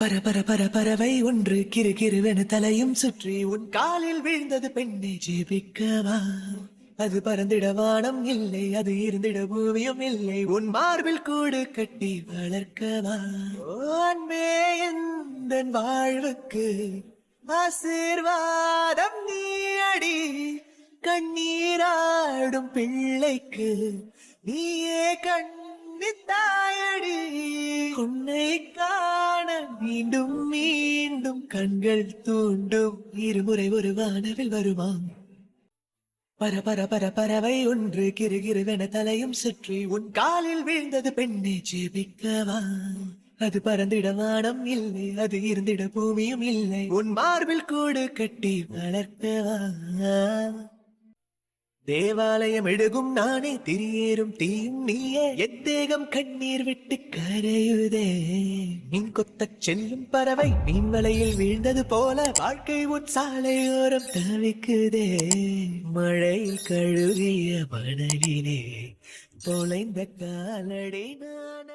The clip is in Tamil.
பரவை ஒன்று கிரு கிருவென தலையும் சுற்றி உன் காலில் வீழ்ந்தது பெண்ணை ஜெபிக்கவா. அது பறந்திட வானம் இல்லை, அது இருந்திட பூமியும் இல்லை, உன் மார்பில் கூடு கட்டி வளர்க்கவா. ஓ அன்பே, எந்தன் வாழ்வுக்கு ஆசீர்வாதம் நீ அடி. கண்ணீராடும் பிள்ளைக்கு நீயே கண்ணித்தாயடி. உன்னை காண மீண்டும் மீண்டும் கண்கள் தூண்டும், இருமுறை ஒரு வானவில் வருவான். பரவை ஒன்று கிருகிருவென தலையும் சுற்றி உன் காலில் வீழ்ந்தது பெண்ணை ஜெபிக்கவா. அது பறந்திட வானம் இல்லை, அது இருந்திட பூமியும் இல்லை, உன் மார்பில் கூடு கட்டி வளர்க்கவா. தேவாலயம் எழுகும் நானே, திரியேறும் தீயும் நீயே, எத்தேகம் கண்ணீர் விட்டு கரையுதே. மீன் கொத்தச் செல்லும் பறவை மீன் வலையில் வீழ்ந்தது போல வாழ்க்கை உன் சாலையோரம் தவிக்குதே. மழையில் கழுவிய மணலிலே தொலைந்த காலடி நான.